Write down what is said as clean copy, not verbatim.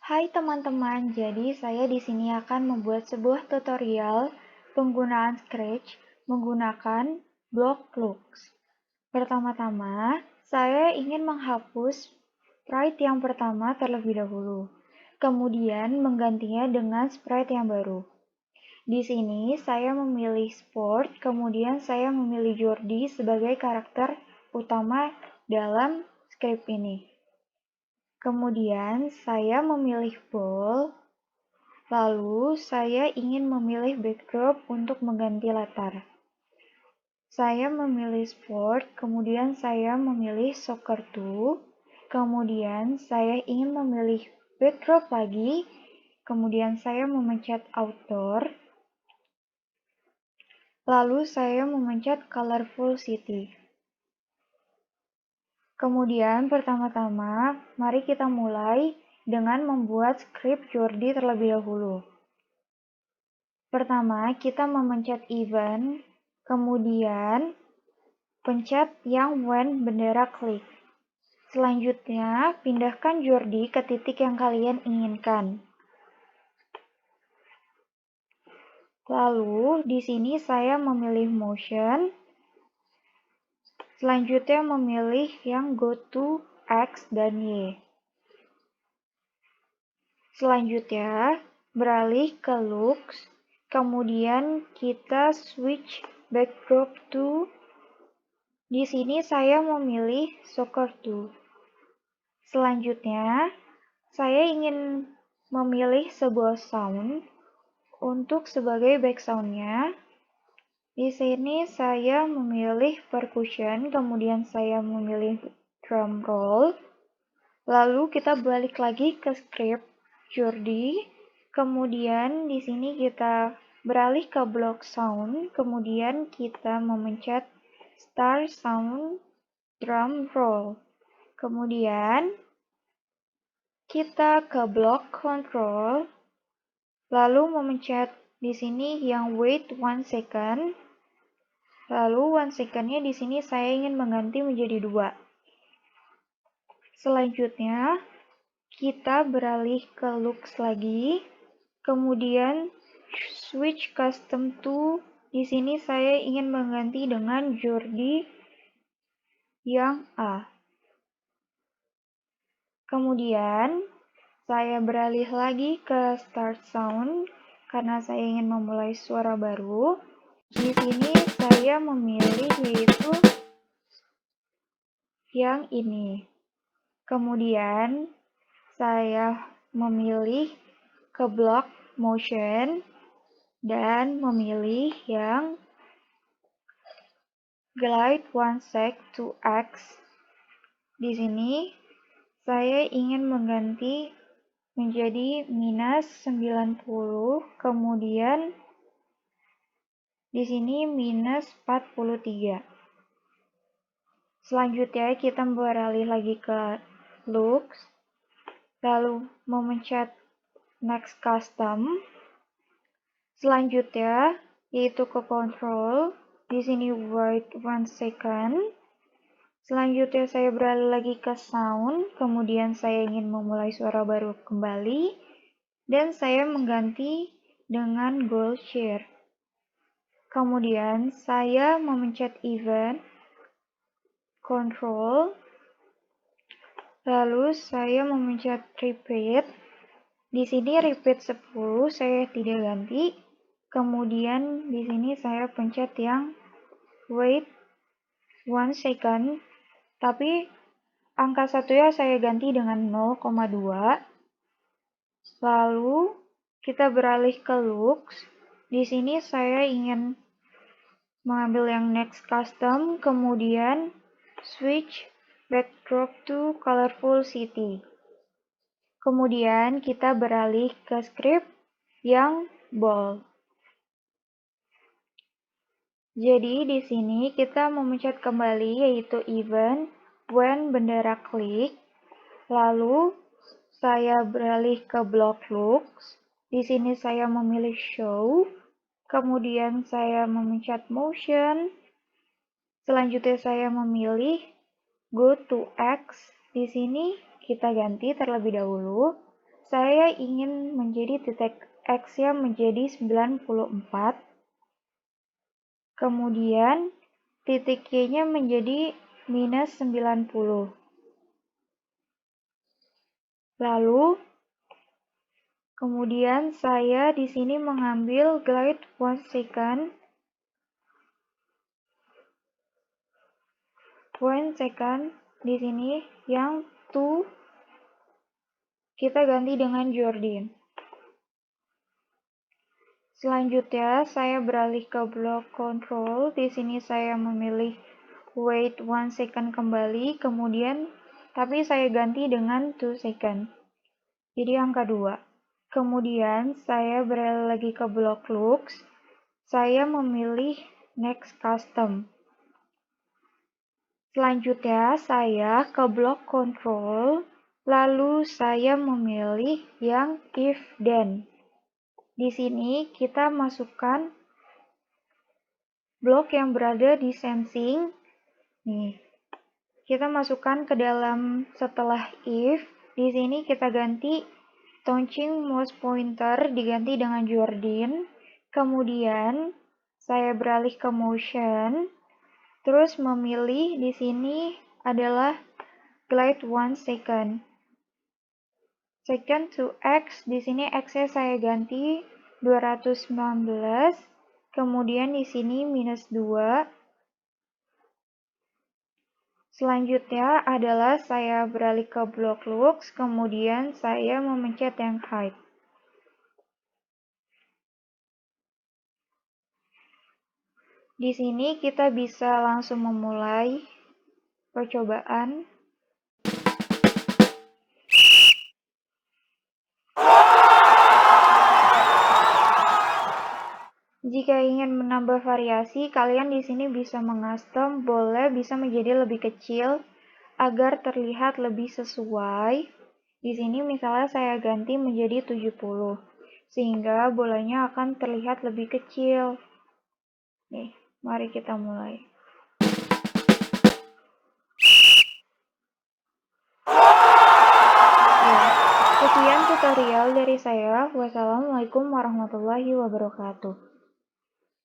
Hai teman-teman, jadi saya di sini akan membuat sebuah tutorial penggunaan Scratch menggunakan blok Lux. Pertama-tama, saya ingin menghapus sprite yang pertama terlebih dahulu, kemudian menggantinya dengan sprite yang baru. Di sini saya memilih Sport, kemudian saya memilih Jordi sebagai karakter utama dalam script ini. Kemudian saya memilih ball, lalu saya ingin memilih backdrop untuk mengganti latar. Saya memilih sport, kemudian saya memilih soccer 2, kemudian saya ingin memilih backdrop lagi, kemudian saya memencet outdoor, lalu saya memencet colorful city. Kemudian pertama-tama, mari kita mulai dengan membuat script Jordi terlebih dahulu. Pertama, kita memencet event, kemudian pencet yang when bendera klik. Selanjutnya, pindahkan Jordi ke titik yang kalian inginkan. Lalu, di sini saya memilih motion. Selanjutnya memilih yang go to X dan Y. Selanjutnya, beralih ke looks. Kemudian kita switch backdrop to. Di sini saya memilih soccer 2. Selanjutnya, saya ingin memilih sebuah sound untuk sebagai background-nya. Di sini saya memilih percussion, kemudian saya memilih drum roll. Lalu kita balik lagi ke script Jordi. Kemudian di sini kita beralih ke block sound, kemudian kita memencet start sound drum roll. Kemudian kita ke block control, lalu memencet di sini yang wait 1 second. Lalu 1 second-nya di sini saya ingin mengganti menjadi 2. Selanjutnya kita beralih ke looks lagi, kemudian switch custom to. Di sini saya ingin mengganti dengan Jordi yang A. Kemudian saya beralih lagi ke start sound karena saya ingin memulai suara baru. Di sini saya memilih yaitu yang ini. Kemudian saya memilih ke block motion dan memilih yang glide 1 sec to X. Di sini saya ingin mengganti menjadi minus 90, kemudian di sini minus 43. Selanjutnya kita beralih lagi ke looks, lalu memencet next custom. Selanjutnya yaitu ke control, di sini wait 1 second. Selanjutnya saya beralih lagi ke sound, kemudian saya ingin memulai suara baru kembali, dan saya mengganti dengan gold share. Kemudian saya memencet event, control, lalu saya memencet repeat. Di sini repeat 10 saya tidak ganti. Kemudian di sini saya pencet yang wait 1 second, tapi angka satunya saya ganti dengan 0,2. Lalu kita beralih ke looks. Di sini saya ingin mengambil yang next custom, kemudian switch backdrop to colorful city. Kemudian kita beralih ke script yang ball. Jadi di sini kita memencet kembali yaitu event when bendera klik. Lalu saya beralih ke block looks. Di sini saya memilih show. Kemudian saya memencet motion. Selanjutnya saya memilih go to X. Di sini kita ganti terlebih dahulu. saya ingin menjadi titik X-nya menjadi 94, kemudian titik Y-nya menjadi minus 90. Lalu, kemudian saya di sini mengambil glide 1 second, di sini yang to kita ganti dengan Jordan. Selanjutnya, saya beralih ke block control. Di sini saya memilih wait 1 second kembali, kemudian tapi saya ganti dengan 2 second. Jadi angka 2. Kemudian saya beralih lagi ke block looks. Saya memilih next custom. Selanjutnya, saya ke block control, lalu saya memilih yang if then. Di sini kita masukkan blok yang berada di sensing. Nih, kita masukkan ke dalam setelah if. Di sini kita ganti touching mouse pointer diganti dengan Jordan. Kemudian saya beralih ke motion. Terus memilih di sini adalah glide 1 second. Second to X, di sini X-nya saya ganti 219, kemudian di sini minus 2. Selanjutnya adalah saya beralih ke block looks, kemudian saya memencet yang height. Di sini kita bisa langsung memulai percobaan. Jika ingin menambah variasi, kalian di sini bisa mengcustom, boleh bisa menjadi lebih kecil agar terlihat lebih sesuai. Di sini misalnya saya ganti menjadi 70, sehingga bolanya akan terlihat lebih kecil. Nih, mari kita mulai. Ya, sekian tutorial dari saya. Wassalamualaikum warahmatullahi wabarakatuh.